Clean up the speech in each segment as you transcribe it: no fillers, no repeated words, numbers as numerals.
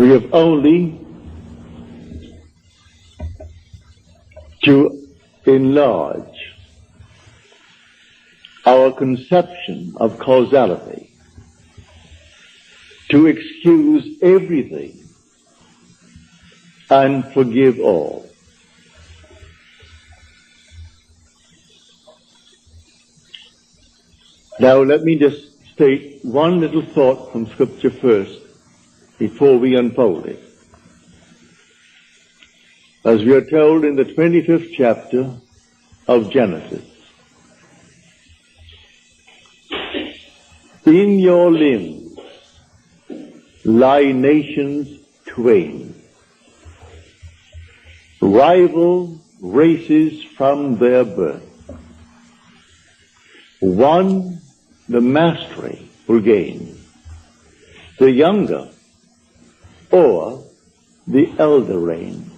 We have only to enlarge our conception of causality, to excuse everything and forgive all. Now let me just state one little thought from Scripture first before we unfold it. As we are told in the 25th chapter of Genesis, in your limbs lie nations twain, rival races from their birth. One the mastery will gain, the younger or the elder reign.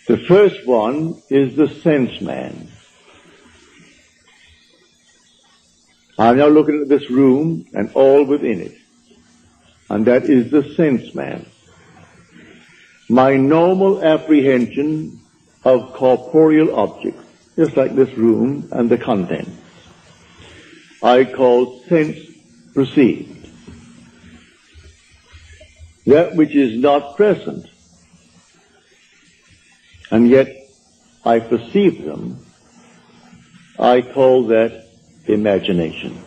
The first one is the sense man. I'm now looking at this room and all within it, and that is the sense man. My normal apprehension of corporeal objects, just like this room and the contents, I call sense perceived. That which is not present, and yet I perceive them, I call that imagination.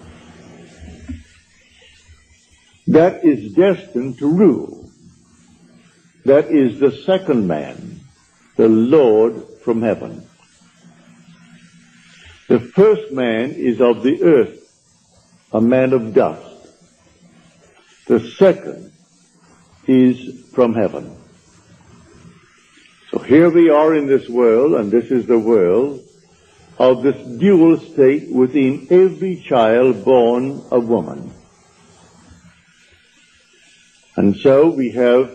That is destined to rule. That is the second man, the Lord from heaven. The first man is of the earth, a man of dust. The second is from heaven. So here we are in this world, and this is the world of this dual state within every child born of woman. And so we have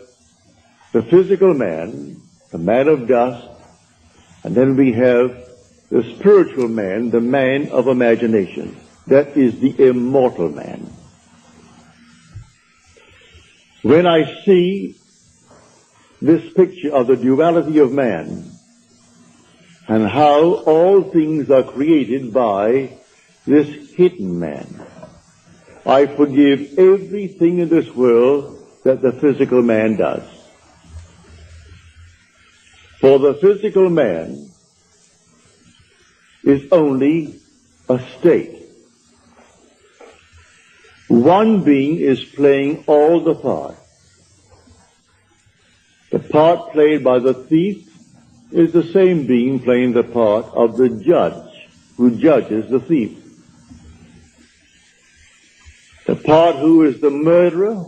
the physical man, the man of dust, and then we have the spiritual man, the man of imagination. That is the immortal man. When I see this picture of the duality of man and how all things are created by this hidden man, I forgive everything in this world that the physical man does. For the physical man is only a state. One being is playing all the parts. The part played by the thief is the same being playing the part of the judge who judges the thief. The part who is the murderer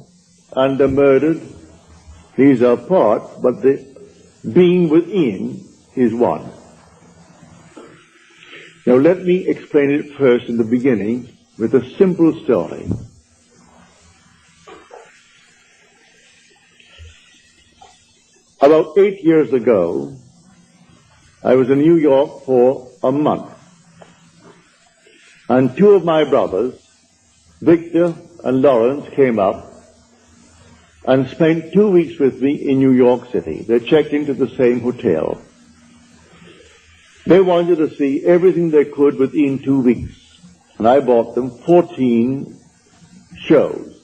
and the murdered, these are parts, but the being within is one. Now let me explain it first in the beginning with a simple story. About 8 years ago, I was in New York for a month. And two of my brothers, Victor and Lawrence, came up and spent 2 weeks with me in New York City. They checked into the same hotel. They wanted to see everything they could within 2 weeks. And I bought them 14 shows.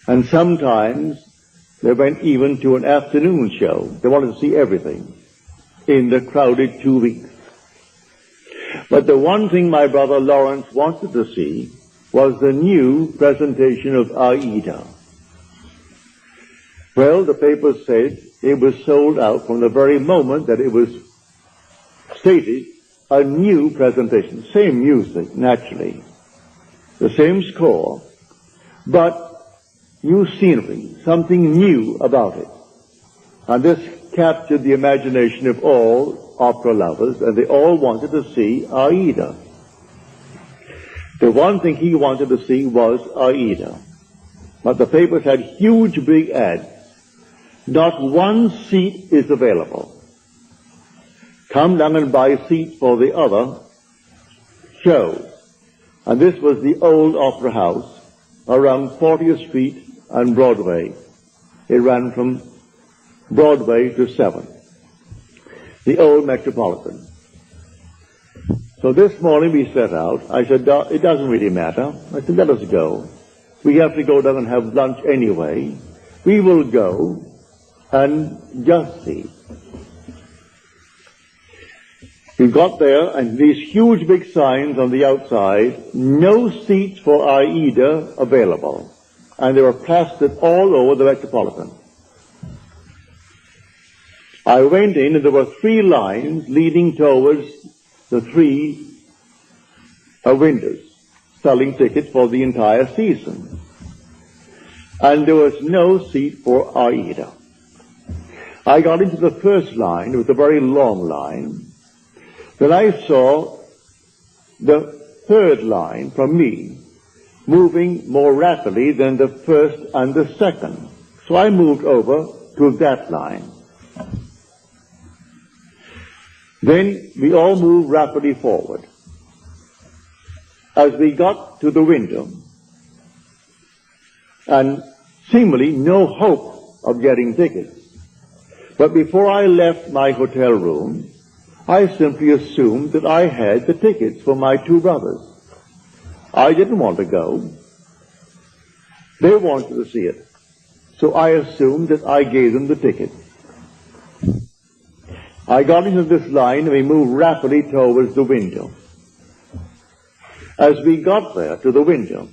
And sometimes they went even to an afternoon show. They wanted to see everything in the crowded 2 weeks. But the one thing my brother Lawrence wanted to see was the new presentation of Aida. Well, the papers said it was sold out from the very moment that it was stated, a new presentation. Same music, naturally. The same score, but new scenery, something new about it. And this captured the imagination of all opera lovers, and they all wanted to see Aida. The one thing he wanted to see was Aida. But the papers had huge big ads. Not one seat is available. Come down and buy seats for the other shows. And this was the old opera house around 40th Street and Broadway. It ran from Broadway to 7th, the old Metropolitan. So this morning we set out. I said, it doesn't really matter. I said, let us go. We have to go down and have lunch anyway. We will go and just see. We got there, and these huge big signs on the outside, no seats for Aida available. And they were plastered all over the Metropolitan. I went in, and there were 3 lines leading towards the 3 windows, selling tickets for the entire season. And there was no seat for Aida. I got into the first line. It was a very long line. Then I saw the 3rd line from me moving more rapidly than the 1st and the 2nd. So I moved over to that line. Then we all moved rapidly forward. As we got to the window, and seemingly no hope of getting tickets, but before I left my hotel room, I simply assumed that I had the tickets for my 2 brothers. I didn't want to go. They wanted to see it. So I assumed that I gave them the ticket. I got into this line and we moved rapidly towards the window. As we got there to the window,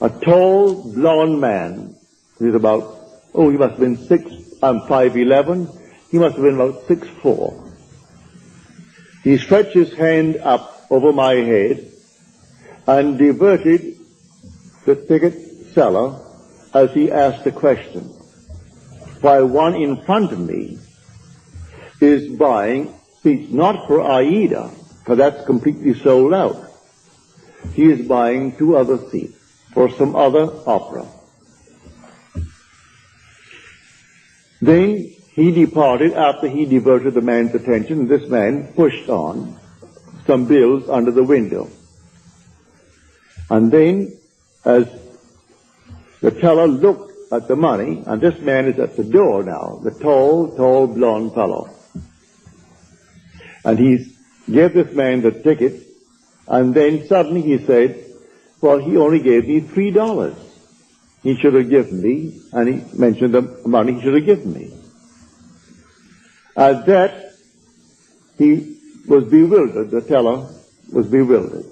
a tall, blond man, he was about, he must have been 5'11", he must have been about 6'4". He stretched his hand up over my head and diverted the ticket seller as he asked a question, while one in front of me is buying seats not for Aida, for that's completely sold out. He is buying 2 other seats for some other opera. Then he departed after he diverted the man's attention, and this man pushed on some bills under the window. And then, as the teller looked at the money, and this man is at the door now, the tall, blond fellow. And he gave this man the ticket, and then suddenly he said, well, he only gave me $3. He should have given me, and he mentioned the money he should have given me. At that, he was bewildered. The teller was bewildered.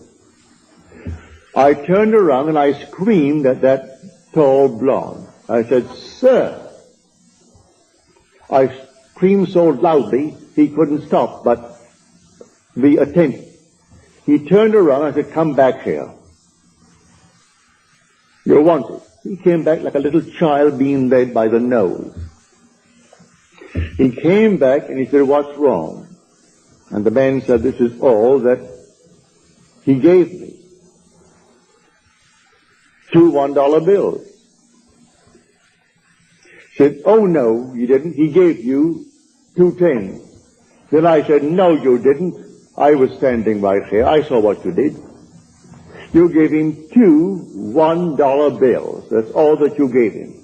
I turned around and I screamed at that tall blonde. I said, sir. I screamed so loudly he couldn't stop but be attentive. He turned around and I said, come back here. You're wanted. He came back like a little child being led by the nose. He came back and he said, what's wrong? And the man said, this is all that he gave me. 2 $1 bills. He said, oh no, you didn't. He gave you 2 10s. Then I said, no, you didn't. I was standing right here. I saw what you did. You gave him 2 $1 bills. That's all that you gave him.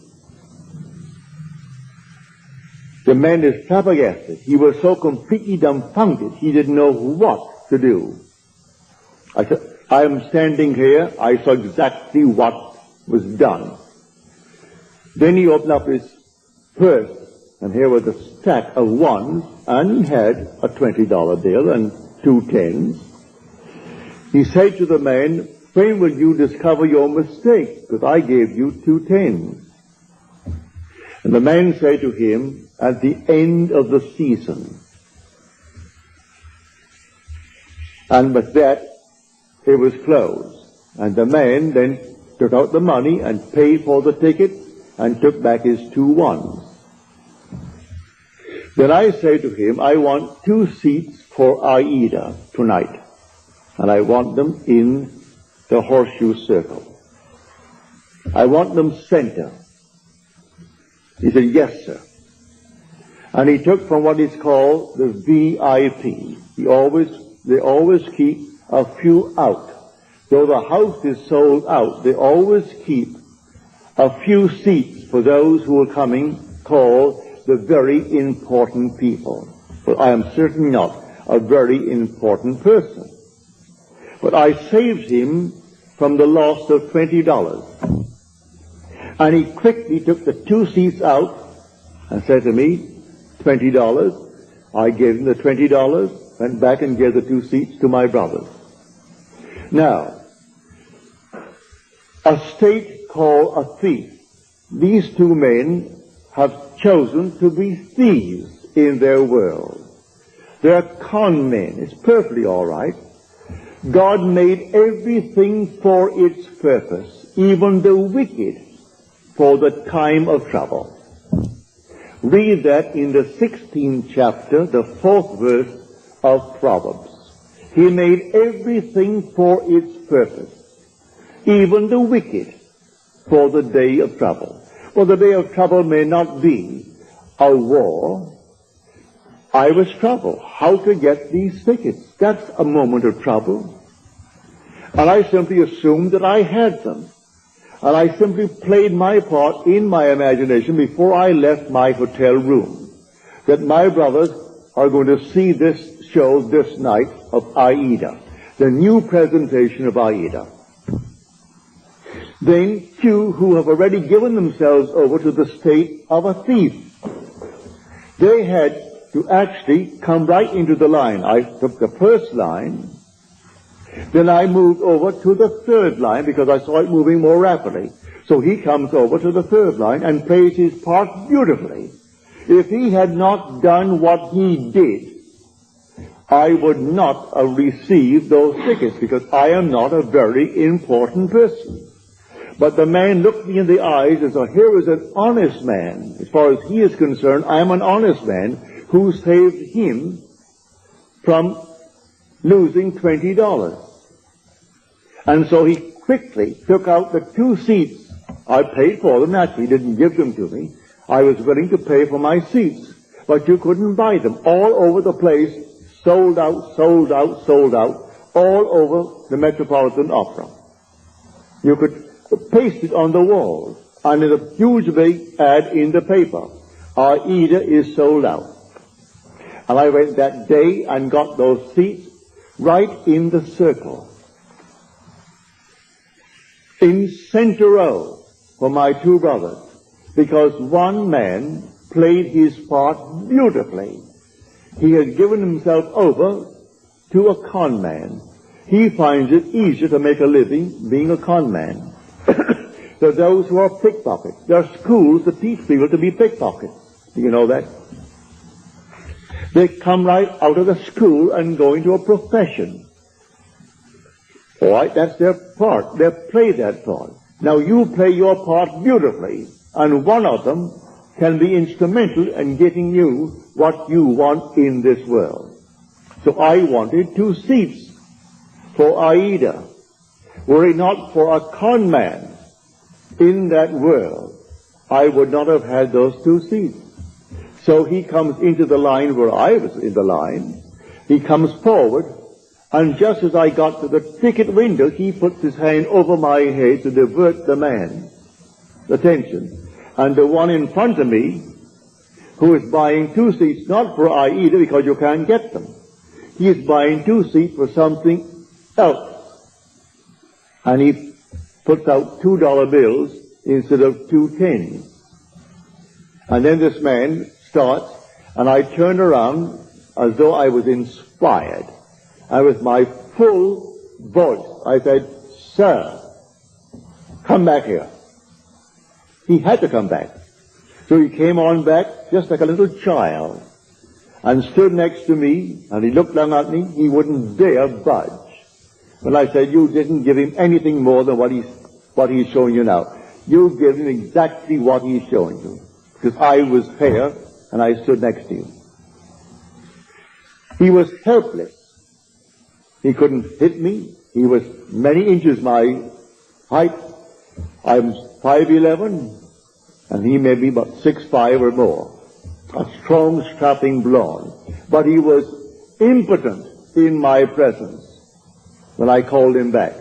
The man is flabbergasted. He was so completely dumbfounded, he didn't know what to do. I said, I am standing here. I saw exactly what was done. Then he opened up his purse, and here was a stack of ones, and he had a $20 bill and 2 10s. He said to the man, when will you discover your mistake? Because I gave you 2 10s. And the man said to him, at the end of the season. And with that, it was closed. And the man then took out the money and paid for the ticket and took back his 2 1s. Then I say to him, I want 2 seats for Aida tonight. And I want them in the horseshoe circle. I want them center. He said, yes, sir. And he took from what is called the VIP. They always keep a few out though the house is sold out, they always keep a few seats for those who are coming, called the very important people. But I am certainly not a very important person. But I saved him from the loss of $20. And he quickly took the 2 seats out and said to me, $20. I gave him the $20, went back and gave the 2 seats to my brothers. Now, a state called a thief. These 2 men have chosen to be thieves in their world. They're con men. It's perfectly all right. God made everything for its purpose, even the wicked, for the time of trouble. Read that in the 16th chapter, the 4th verse of Proverbs. He made everything for its purpose, even the wicked, for the day of trouble. Well, the day of trouble may not be a war. I was troubled. How to get these tickets? That's a moment of trouble. And I simply assumed that I had them. And I simply played my part in my imagination before I left my hotel room, that my brothers are going to see this show this night of Aida, the new presentation of Aida. Then few who have already given themselves over to the state of a thief, they had to actually come right into the line. I took the first line, then I moved over to the 3rd line because I saw it moving more rapidly. So he comes over to the 3rd line and plays his part beautifully. If he had not done what he did, I would not have received those tickets because I am not a very important person. But the man looked me in the eyes and said, here is an honest man. As far as he is concerned, I am an honest man who saved him from losing $20. And so he quickly took out the 2 seats. I paid for them. Naturally, he didn't give them to me. I was willing to pay for my seats. But you couldn't buy them. All over the place, sold out, sold out, sold out, all over the Metropolitan Opera. You could paste it on the wall, and in a huge big ad in the paper, Aida is sold out. And I went that day and got those seats right in the circle, in center row for my 2 brothers, because one man played his part beautifully. He had given himself over to a con man. He finds it easier to make a living being a con man. There are those who are pickpockets. There are schools that teach people to be pickpockets. Do you know that? They come right out of the school and go into a profession. All right, that's their part. They play that part. Now you play your part beautifully, and one of them can be instrumental in getting you what you want in this world. So I wanted 2 seats for Aida. Were it not for a con man in that world, I would not have had those 2 seats. So he comes into the line where I was in the line. He comes forward, and just as I got to the ticket window, he puts his hand over my head to divert the man's attention. And the one in front of me, who is buying 2 seats, not for Aida because you can't get them. He is buying 2 seats for something else. And he puts out $2 bills instead of 2 10s. And then this man starts, and I turned around as though I was inspired. And with my full voice, I said, "Sir, come back here." He had to come back. So he came on back just like a little child and stood next to me, and he looked down at me. He wouldn't dare budge. But I said, "You didn't give him anything more than what he's showing you now. You give him exactly what he's showing you." Because I was fair, and I stood next to you. He was helpless. He couldn't hit me. He was many inches my height. I'm 5'11", and he may be about 6'5" or more. A strong, strapping blonde. But he was impotent in my presence when I called him back.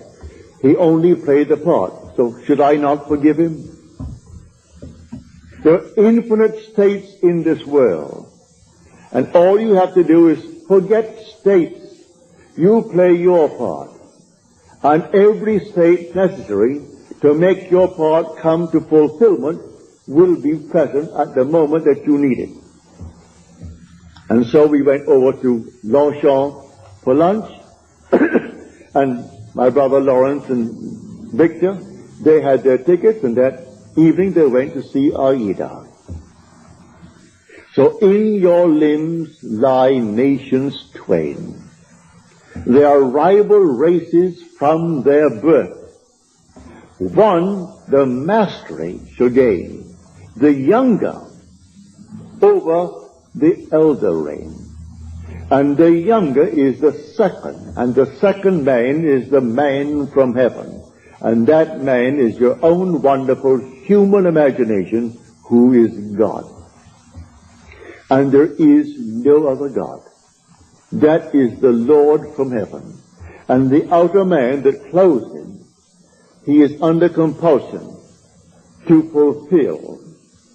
He only played the part. So should I not forgive him? There are infinite states in this world. And all you have to do is forget states. You play your part. And every state necessary to make your part come to fulfillment will be present at the moment that you need it. And so we went over to Longchamp for lunch, and my brother Lawrence and Victor, they had their tickets, and that evening they went to see Aida. So in your limbs lie nations twain. They are rival races from their birth. One, the mastery shall gain, the younger over the elder reign. And the younger is the second, and the second man is the man from heaven. And that man is your own wonderful human imagination, who is God. And there is no other God. That is the Lord from heaven. And the outer man that clothes him, he is under compulsion to fulfill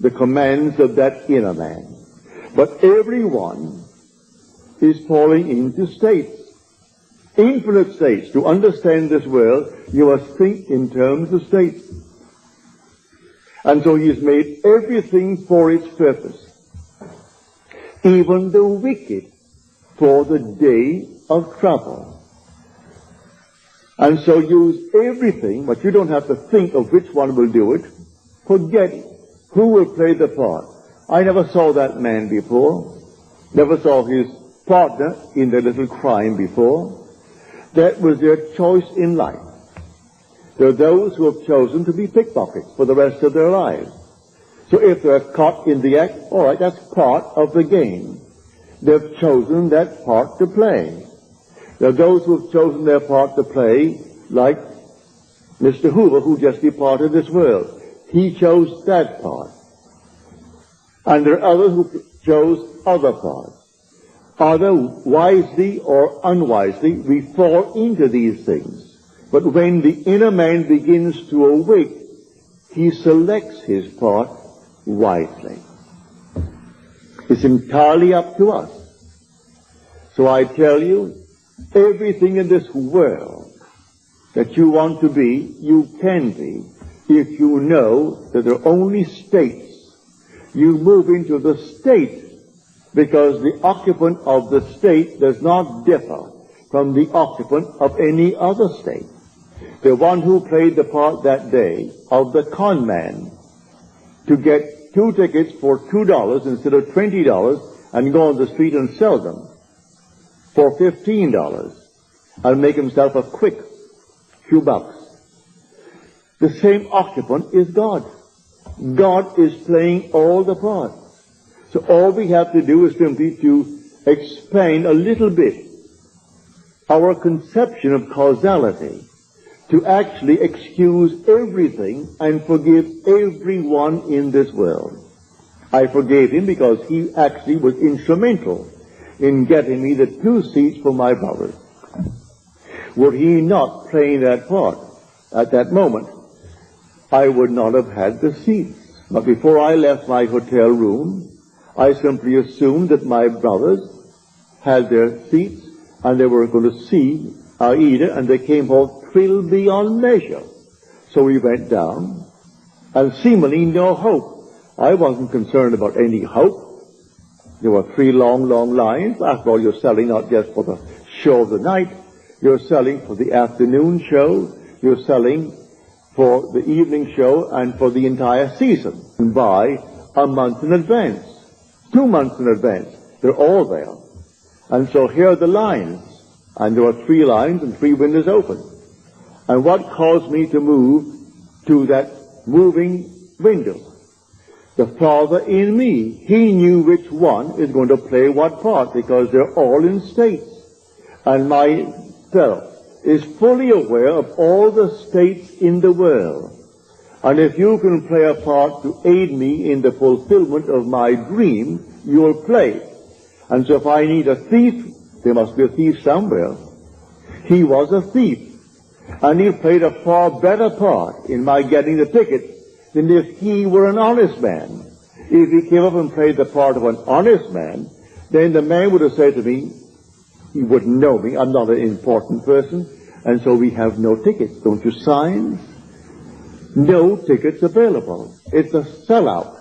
the commands of that inner man. But everyone is falling into states, infinite states. To understand this world, you must think in terms of states. And so he has made everything for its purpose, even the wicked for the day of trouble. And so use everything, but you don't have to think of which one will do it. Forget who will play the part. I never saw that man before. Never saw his partner in the little crime before. That was their choice in life. There are those who have chosen to be pickpockets for the rest of their lives. So if they're caught in the act, all right, that's part of the game. They've chosen that part to play. There are those who have chosen their part to play, like Mr. Hoover, who just departed this world. He chose that part. And there are others who chose other parts. Either wisely or unwisely, we fall into these things. But when the inner man begins to awake, he selects his part wisely. It's entirely up to us. So I tell you, everything in this world that you want to be, you can be, if you know that there are only states. You move into the state because the occupant of the state does not differ from the occupant of any other state. The one who played the part that day of the con man to get 2 tickets for $2 instead of $20 and go on the street and sell them for $15 and make himself a quick few bucks. The same occupant is God. God is playing all the parts. So all we have to do is simply to explain a little bit our conception of causality, to actually excuse everything and forgive everyone in this world. I forgave him because he actually was instrumental in getting me the 2 seats for my brothers. Were he not playing that part at that moment, I would not have had the seats. But before I left my hotel room, I simply assumed that my brothers had their seats and they were going to see Aida, and they came home thrilled beyond measure. So we went down, and seemingly no hope. I wasn't concerned about any hope. There were 3 long, long lines. After all, you're selling not just for the show of the night. You're selling for the afternoon show. You're selling for the evening show and for the entire season. And by a month in advance, 2 months in advance, they're all there. And so here are the lines. And there are 3 lines and 3 windows open. And what caused me to move to that moving window? The Father in me. He knew which one is going to play what part, because they're all in states. And my fellow is fully aware of all the states in the world. And if you can play a part to aid me in the fulfillment of my dream, you'll play. And so if I need a thief, there must be a thief somewhere. He was a thief. And he played a far better part in my getting the ticket than if he were an honest man. If he came up and played the part of an honest man, then the man would have said to me, he wouldn't know me, I'm not an important person, and so we have no tickets. Don't you sign? No tickets available. It's a sellout.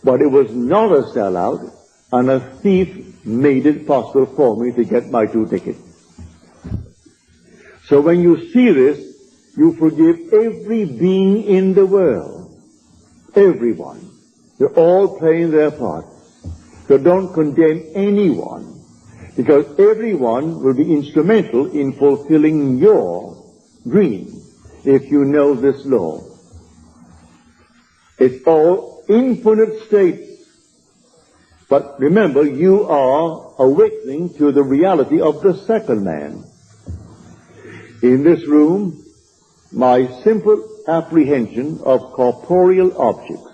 But it was not a sellout, and a thief made it possible for me to get my 2 tickets. So when you see this, you forgive every being in the world. Everyone. They're all playing their part. So don't condemn anyone, because everyone will be instrumental in fulfilling your dream if you know this law. It's all infinite states. But remember, you are awakening to the reality of the second man. In this room, my simple apprehension of corporeal objects,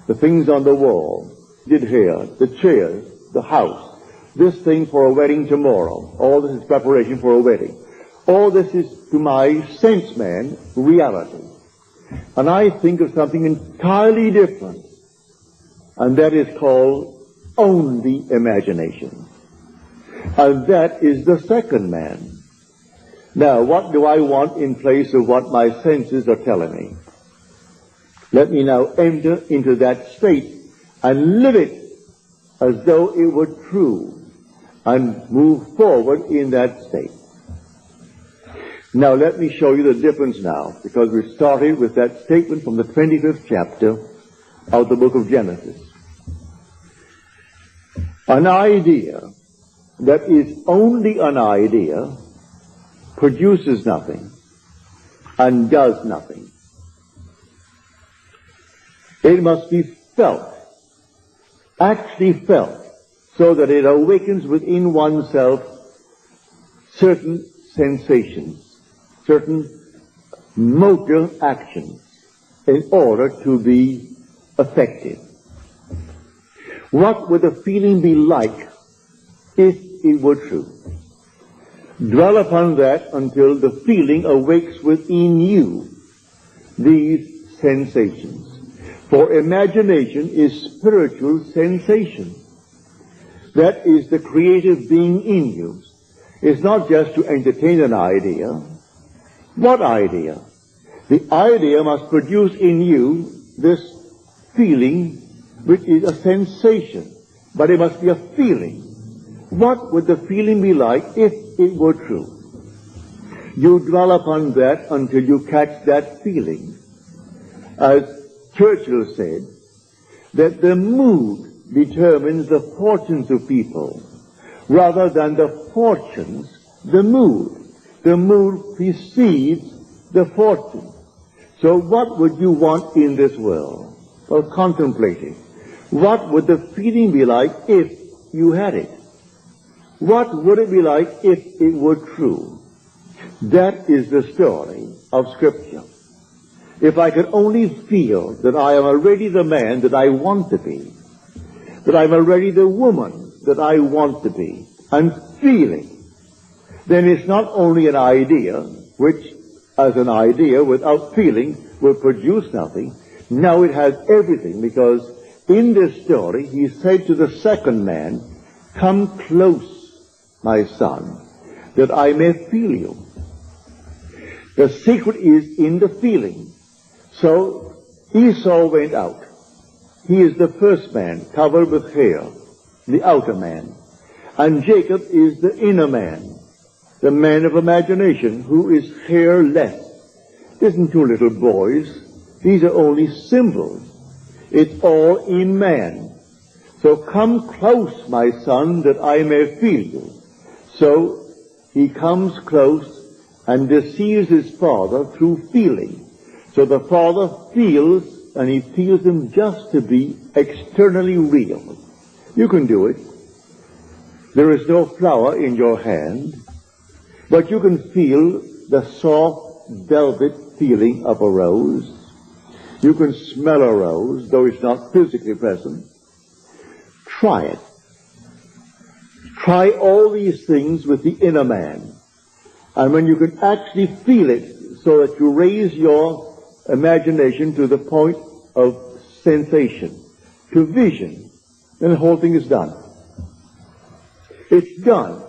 the things on the wall, did here, the chairs, the house, this thing for a wedding tomorrow, all this is preparation for a wedding. All this is, to my sense man, reality. And I think of something entirely different, and that is called only imagination. And that is the second man. Now, what do I want in place of what my senses are telling me? Let me now enter into that state and live it as though it were true and move forward in that state. Now, let me show you the difference now, because we started with that statement from the 25th chapter of the book of Genesis. An idea that is only an idea produces nothing and does nothing. It must be felt, actually felt, so that it awakens within oneself certain sensations, certain motor actions in order to be effective. What would the feeling be like if it were true? Dwell upon that until the feeling awakes within you these sensations. For imagination is spiritual sensation. That is the creative being in you. It's not just to entertain an idea. What idea? The idea must produce in you this feeling, which is a sensation, but it must be a feeling. What would the feeling be like if it were true? You dwell upon that until you catch that feeling. As Churchill said, that the mood determines the fortunes of people, rather than the fortunes, the mood. The mood precedes the fortune. So what would you want in this world? Well, contemplate it. What would the feeling be like if you had it? What would it be like if it were true? That is the story of Scripture. If I could only feel that I am already the man that I want to be, that I'm already the woman that I want to be, and feeling, then it's not only an idea, which as an idea without feeling will produce nothing. Now it has everything, because in this story he said to the second man, "Come close, my son, that I may feel you." The secret is in the feeling. So Esau went out. He is the first man, covered with hair, the outer man. And Jacob is the inner man, the man of imagination, who is hairless. Isn't two little boys? These are only symbols. It's all in man. So come close, my son, that I may feel you. So he comes close and deceives his father through feeling. So the father feels, and he feels him just to be externally real. You can do it. There is no flower in your hand, but you can feel the soft velvet feeling of a rose. You can smell a rose, though it's not physically present. Try it. Try all these things with the inner man, And when you can actually feel it so that you raise your imagination to the point of sensation, to vision, then the whole thing is done. It's done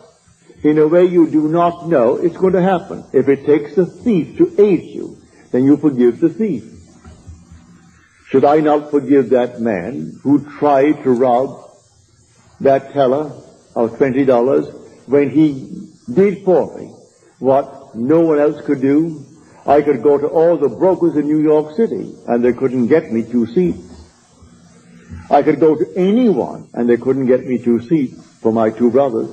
in a way you do not know it's going to happen. If it takes a thief to aid you, then you forgive the thief. Should I not forgive that man who tried to rob that teller of $20 when he did for me what no one else could do? I could go to all the brokers in New York City and they couldn't get me 2 seats. I could go to anyone and they couldn't get me 2 seats for my 2 brothers.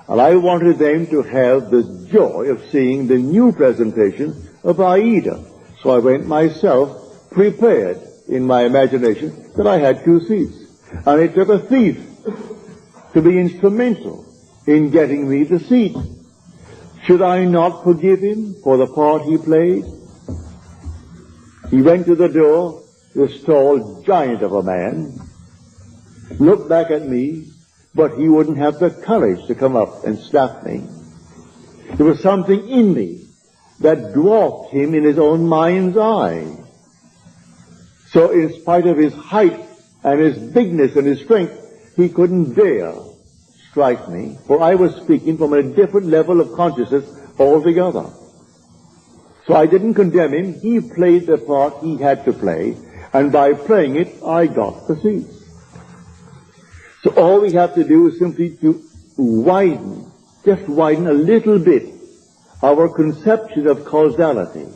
And I wanted them to have the joy of seeing the new presentation of Aida. So I went myself prepared in my imagination that I had 2 seats. And it took a thief to be instrumental in getting me the seat. Should I not forgive him for the part he played? He went to the door, this tall giant of a man, looked back at me, but he wouldn't have the courage to come up and slap me. There was something in me that dwarfed him in his own mind's eye. So in spite of his height and his bigness and his strength, he couldn't dare strike me, for I was speaking from a different level of consciousness altogether. So I didn't condemn him. He played the part he had to play, and by playing it, I got the seat. So all we have to do is simply to widen, just widen a little bit, our conception of causality,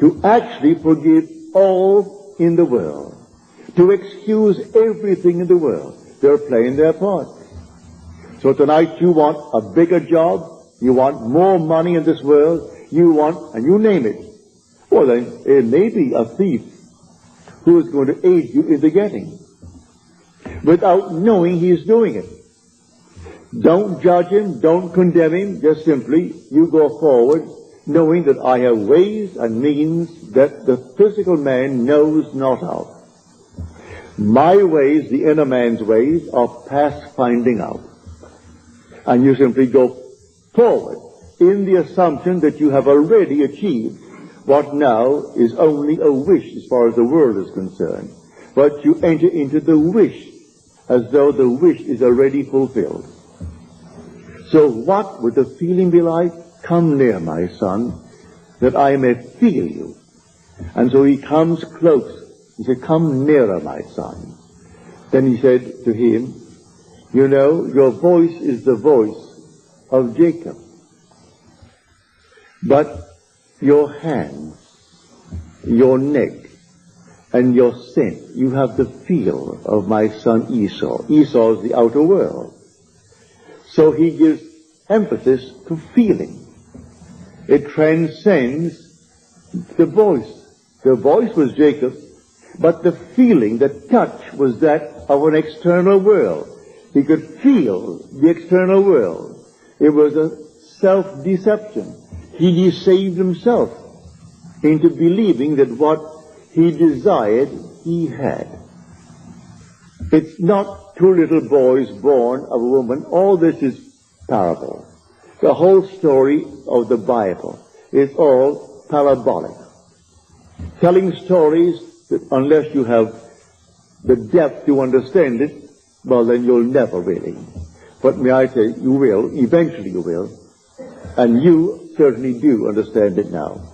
to actually forgive all in the world, to excuse everything in the world. They're playing their part. So tonight you want a bigger job, you want more money in this world, you want, and you name it. Well then, it may be a thief who is going to aid you in the getting, without knowing he's doing it. Don't judge him, don't condemn him, just simply, you go forward, knowing that I have ways and means that the physical man knows not of. My ways, the inner man's ways, are past finding out. And you simply go forward in the assumption that you have already achieved what now is only a wish as far as the world is concerned. But you enter into the wish as though the wish is already fulfilled. So what would the feeling be like? Come near, my son, that I may feel you. And so he comes close. He said, come nearer, my son. Then he said to him, you know, your voice is the voice of Jacob. But your hands, your neck, and your scent, you have the feel of my son Esau. Esau is the outer world. So he gives emphasis to feeling. It transcends the voice. The voice was Jacob, but the feeling, the touch, was that of an external world. He could feel the external world. It was a self-deception. He deceived himself into believing that what he desired, he had. It's not 2 little boys born of a woman. All this is parable. The whole story of the Bible is all parabolic. Telling stories that unless you have the depth to understand it, well, then you'll never really. But may I say, you will, eventually you will, and you certainly do understand it now.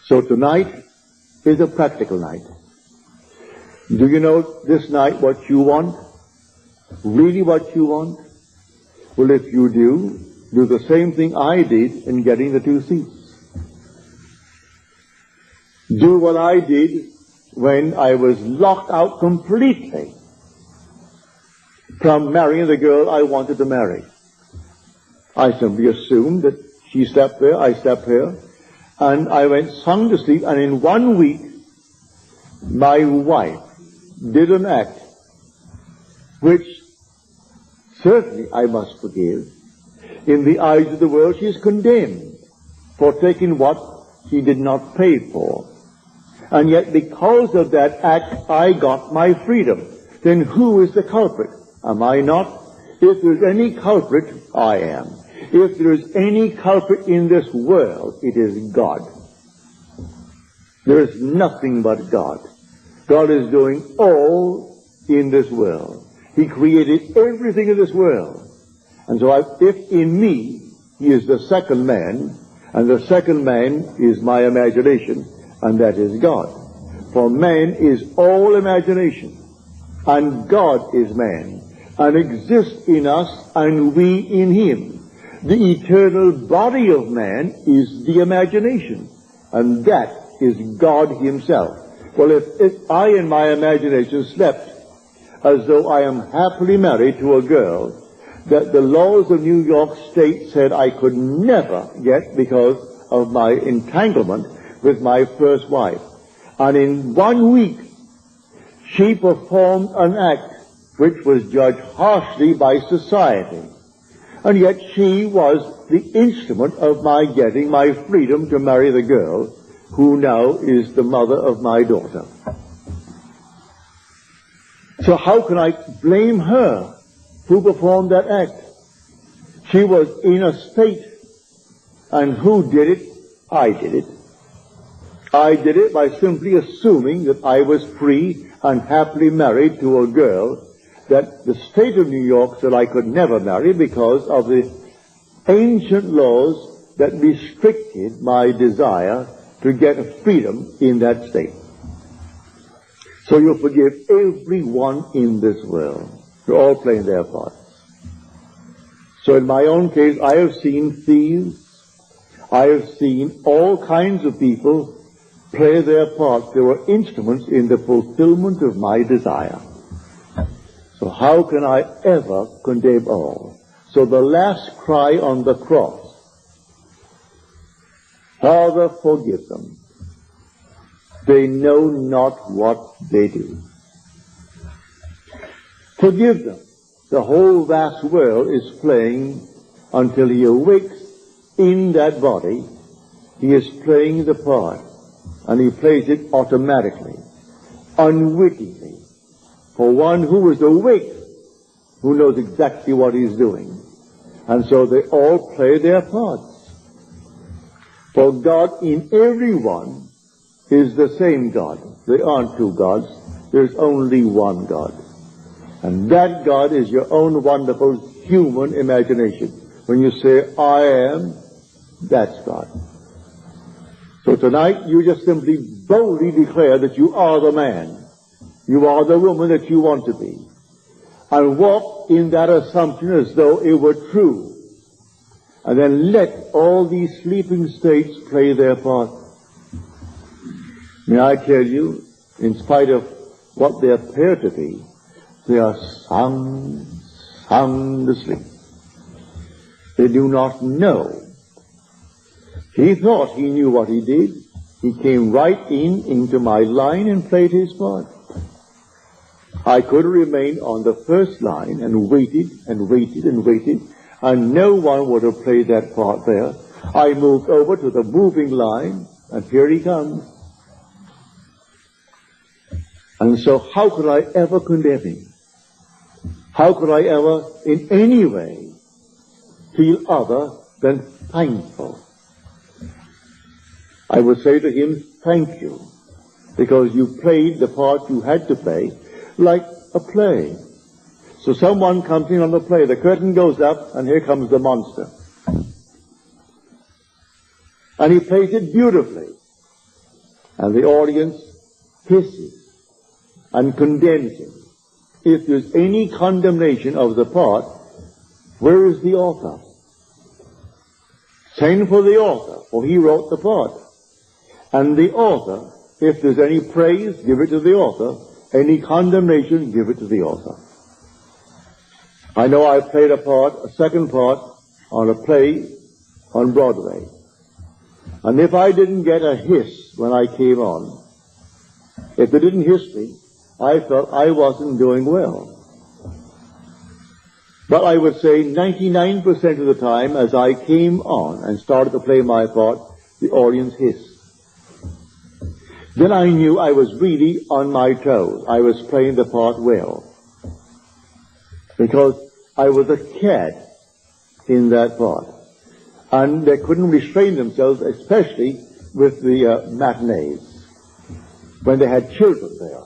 So tonight is a practical night. Do you know this night what you want? Really what you want? Well, if you do the same thing I did in getting the 2 seats. Do what I did when I was locked out completely from marrying the girl I wanted to marry. I simply assumed that she slept there, I slept here, and I went sound asleep, and in 1 week, my wife did an act which certainly I must forgive. In the eyes of the world, she is condemned for taking what she did not pay for. And yet, because of that act, I got my freedom. Then who is the culprit? Am I not? If there's any culprit, I am. If there is any culprit in this world, it is God. There is nothing but God. God is doing all in this world. He created everything in this world. And so if in me he is the second man, and the second man is my imagination, and that is God. For man is all imagination, and God is man, and exists in us, and we in him. The eternal body of man is the imagination, and that is God himself. Well, if I in my imagination slept as though I am happily married to a girl that the laws of New York State said I could never get because of my entanglement with my first wife, and in 1 week she performed an act which was judged harshly by society, and yet she was the instrument of my getting my freedom to marry the girl who now is the mother of my daughter. So how can I blame her who performed that act? She was in a state, and who did it? I did it. I did it by simply assuming that I was free and happily married to a girl that the state of New York said I could never marry because of the ancient laws that restricted my desire to get freedom in that state. So you forgive everyone in this world. They're all playing their parts. So in my own case, I have seen thieves. I have seen all kinds of people play their parts. They were instruments in the fulfillment of my desire. So how can I ever condemn all? So the last cry on the cross, Father, forgive them. They know not what they do. Forgive them. The whole vast world is playing until he awakes in that body. He is playing the part, and he plays it automatically, unwittingly. For one who is awake, who knows exactly what he's doing. And so they all play their parts. For God in everyone is the same God. There aren't two gods. There's only one God. And that God is your own wonderful human imagination. When you say, I am, that's God. So tonight you just simply boldly declare that you are the man. You are the woman that you want to be. And walk in that assumption as though it were true. And then let all these sleeping states play their part. May I tell you, in spite of what they appear to be, they are sound asleep. They do not know. He thought he knew what he did. He came right into my line and played his part. I could have remained on the first line and waited and waited and waited, and no one would have played that part there. I moved over to the moving line, and here he comes. And so how could I ever condemn him? How could I ever in any way feel other than thankful? I would say to him, thank you, because you played the part you had to play like a play. So someone comes in on the play, the curtain goes up, and here comes the monster. And he plays it beautifully. And the audience hisses and condemns him. If there's any condemnation of the part, where is the author? Send for the author, for he wrote the part. And the author, if there's any praise, give it to the author. Any condemnation, give it to the author. I know I played a second part, on a play on Broadway. And if I didn't get a hiss when I came on, if they didn't hiss me, I felt I wasn't doing well. But I would say 99% of the time, as I came on and started to play my part, the audience hissed. Then I knew I was really on my toes. I was playing the part well. Because I was a cat in that part. And they couldn't restrain themselves, especially with the matinees, when they had children there.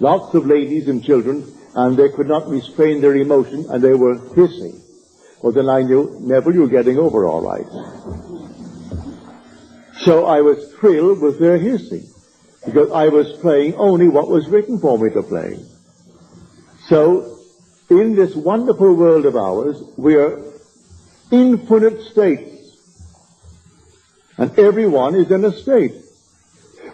Lots of ladies and children, and they could not restrain their emotion, and they were hissing. Well, then I knew, Neville, you're getting over all right. So I was thrilled with their hissing, because I was playing only what was written for me to play. So, in this wonderful world of ours, we are infinite states. And everyone is in a state.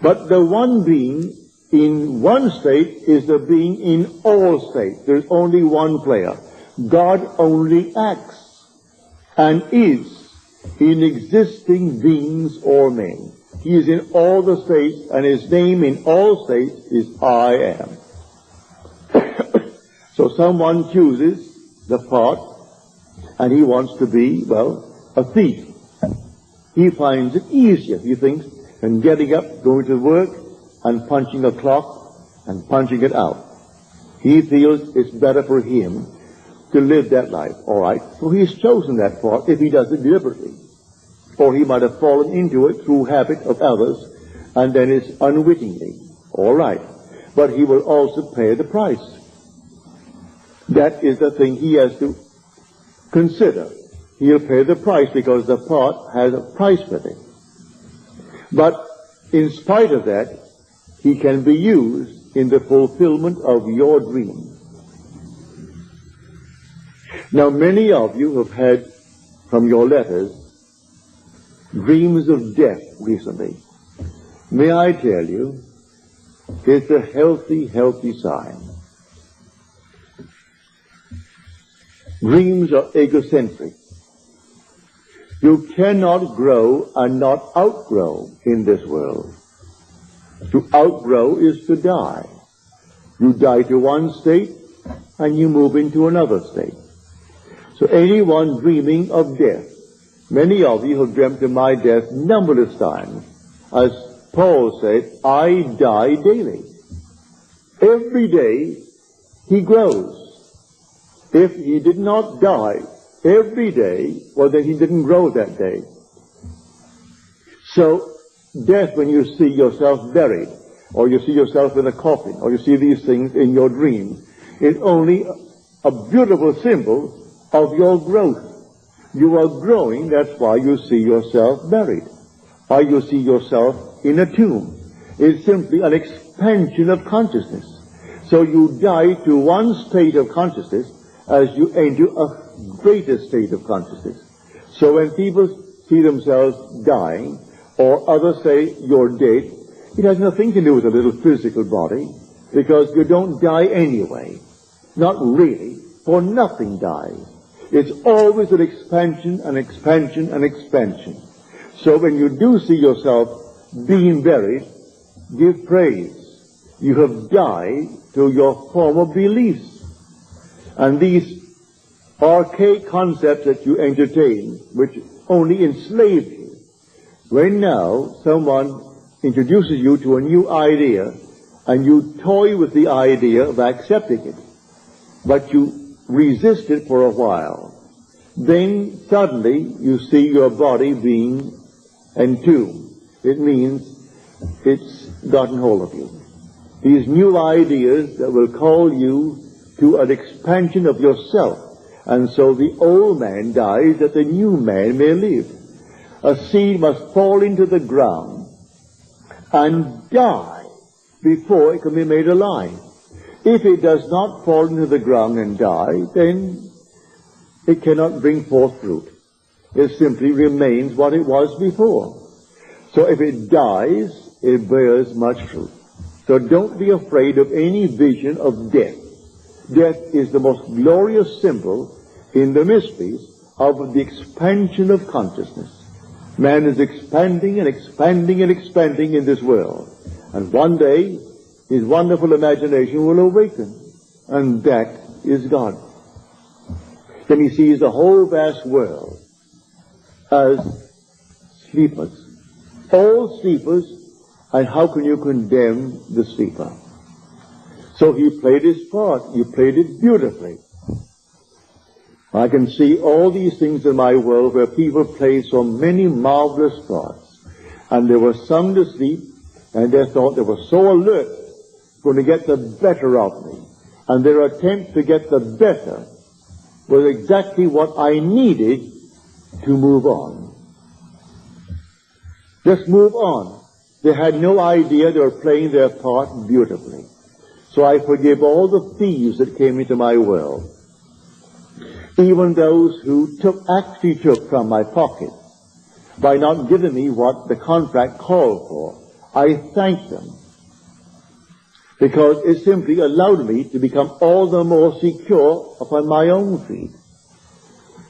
But the one being in one state is the being in all states. There's only one player. God only acts and is in existing beings or men. He is in all the states, and his name in all states is I am. So someone chooses the part, and he wants to be, well, a thief. He finds it easier, he thinks, than getting up, going to work, and punching a clock, and punching it out. He feels it's better for him to live that life. All right, so he's chosen that part if he does it deliberately. Or he might have fallen into it through habit of others, and then it's unwittingly. All right, but he will also pay the price. That is the thing he has to consider. He'll pay the price because the part has a price with it. But in spite of that, he can be used in the fulfillment of your dream. Now, many of you have had, from your letters, dreams of death recently. May I tell you, it's a healthy, healthy sign. Dreams are egocentric. You cannot grow and not outgrow in this world. To outgrow is to die. You die to one state and you move into another state. So anyone dreaming of death, many of you have dreamt of my death numberless times. As Paul said, I die daily. Every day he grows. If he did not die every day, well, then he didn't grow that day. So death, when you see yourself buried, or you see yourself in a coffin, or you see these things in your dream, is only a beautiful symbol of your growth. You are growing, that's why you see yourself buried. Or you see yourself in a tomb. It's simply an expansion of consciousness. So you die to one state of consciousness as you enter a greater state of consciousness. So when people see themselves dying, or others say you're dead, it has nothing to do with a little physical body, because you don't die anyway. Not really, for nothing dies. It's always an expansion, an expansion, an expansion. So when you do see yourself being buried, give praise. You have died to your former beliefs. And these archaic concepts that you entertain, which only enslaved you, when now someone introduces you to a new idea, and you toy with the idea of accepting it, but you resist it for a while, then suddenly you see your body being entombed. It means it's gotten hold of you. These new ideas that will call you to an expansion of yourself. And so the old man dies that the new man may live. A seed must fall into the ground and die before it can be made alive. If it does not fall into the ground and die, then it cannot bring forth fruit. It simply remains what it was before. So if it dies, it bears much fruit. So don't be afraid of any vision of death. Death is the most glorious symbol in the mysteries of the expansion of consciousness. Man is expanding and expanding and expanding in this world. And one day, his wonderful imagination will awaken. And that is God. Then he sees the whole vast world as sleepers. All sleepers, and how can you condemn the sleeper? So he played his part. He played it beautifully. I can see all these things in my world where people played so many marvelous thoughts, and they were sung to sleep, and they thought they were so alert, going to get the better of me. And their attempt to get the better was exactly what I needed to move on. Just move on. They had no idea they were playing their part beautifully. So I forgive all the thieves that came into my world. Even those who actually took from my pocket by not giving me what the contract called for. I thank them, because it simply allowed me to become all the more secure upon my own feet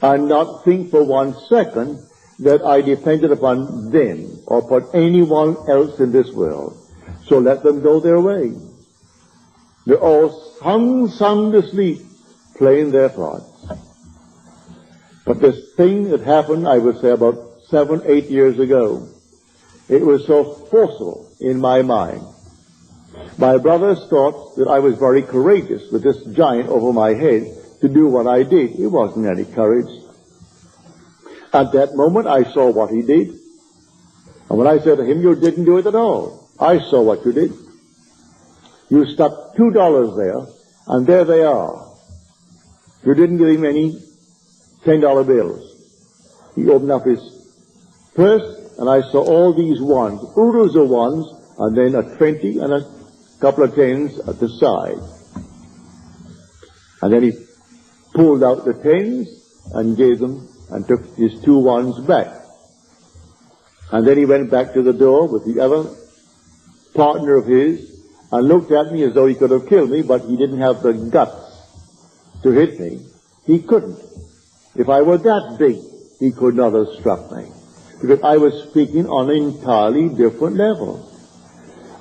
and not think for 1 second that I depended upon them or upon anyone else in this world. So let them go their way. They're all sung to sleep, playing their parts. But this thing that happened, I would say about 7, 8 years ago, it was so forceful in my mind. My brothers thought that I was very courageous with this giant over my head to do what I did. It wasn't any courage. At that moment, I saw what he did. And when I said to him, you didn't do it at all. I saw what you did. You stuck $2 there, and there they are. You didn't give him any $10 bills. He opened up his purse, and I saw all these ones, oodles of ones, and then a 20 and a couple of 10s at the side. And then he pulled out the 10s and gave them and took his 2 ones back. And then he went back to the door with the other partner of his and looked at me as though he could have killed me, but he didn't have the guts to hit me. He couldn't. If I were that big, he could not have struck me, because I was speaking on an entirely different level.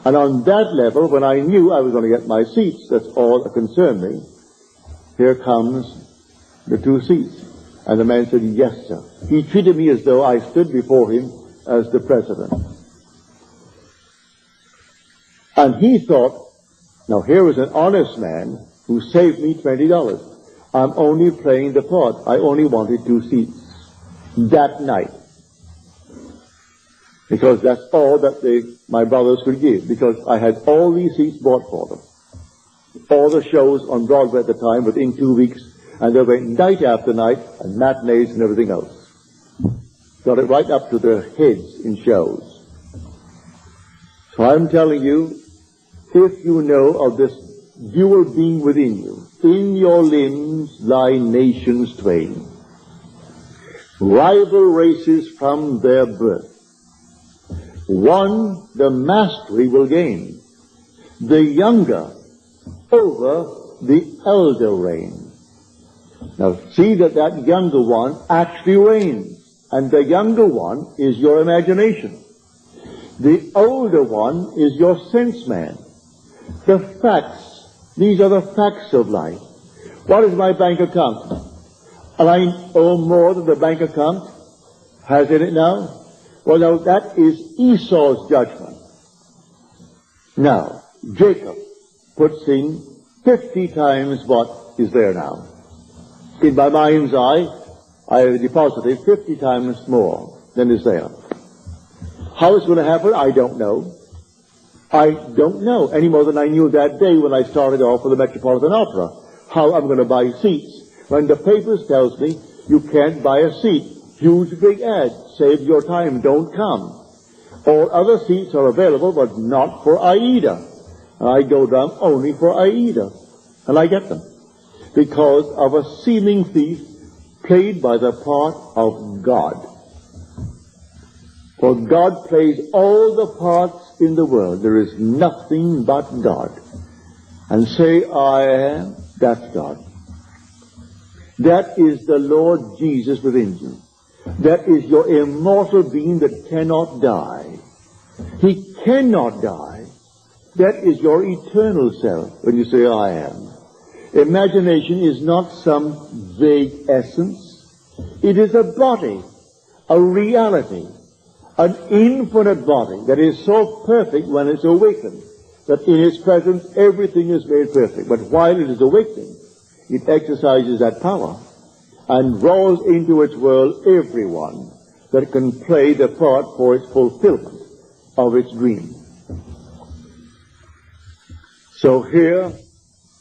And on that level, when I knew I was going to get my seats, that's all that concerned me, here comes the 2 seats. And the man said, yes, sir. He treated me as though I stood before him as the president. And he thought, now here was an honest man who saved me $20. I'm only playing the part. I only wanted 2 seats that night, because that's all that my brothers could give, because I had all these seats bought for them. All the shows on Broadway at the time within 2 weeks, and they went night after night, and matinees and everything else. Got it right up to their heads in shows. So I'm telling you, if you know of this dual being within you, in your limbs lie nations twain, rival races from their birth. One the mastery will gain, the younger over the elder reign. Now see that younger one actually reigns, and the younger one is your imagination. The older one is your sense man. The facts, these are the facts of life. What is my bank account? And I owe more than the bank account has in it now? Well, now that is Esau's judgment. Now, Jacob puts in 50 times what is there now. In my mind's eye, I have deposited 50 times more than is there. How it's going to happen, I don't know. I don't know any more than I knew that day when I started off with the Metropolitan Opera, how I'm going to buy seats. When the papers tells me you can't buy a seat, huge big ad, save your time, don't come. All other seats are available, but not for Aida. And I go down only for Aida, and I get them, because of a seeming thief played by the part of God. For God plays all the parts in the world. There is nothing but God. And say, I am, that's God. That is the Lord Jesus within you. That is your immortal being that cannot die. He cannot die. That is your eternal self when you say, I am. Imagination is not some vague essence. It is a body, a reality, an infinite body that is so perfect when it's awakened that in its presence everything is made perfect. But while it is awakening, it exercises that power. and draws into its world everyone that can play the part for its fulfillment of its dream. So here,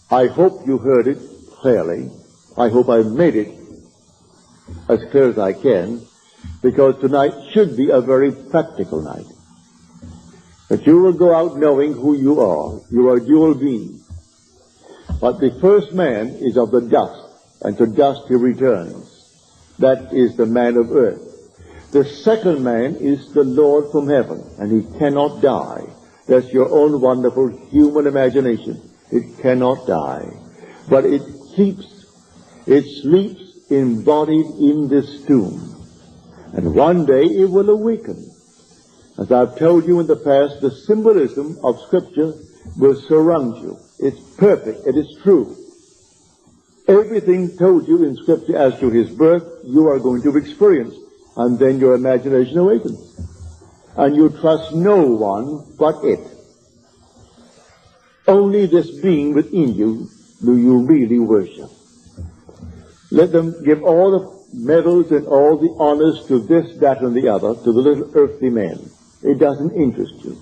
I hope you heard it clearly. I hope I made it as clear as I can, because tonight should be a very practical night. That you will go out knowing who you are. You are a dual being. But the first man is of the dust, and to dust he returns. That is the man of earth. The second man is the Lord from heaven, and he cannot die. That's your own wonderful human imagination. It cannot die. But it sleeps embodied in this tomb. And one day it will awaken. As I've told you in the past, the symbolism of Scripture will surround you. It's perfect. It is true. Everything told you in Scripture as to his birth, you are going to experience. And then your imagination awakens. And you trust no one but it. Only this being within you do you really worship. Let them give all the medals and all the honors to this, that, and the other, to the little earthly man. It doesn't interest you.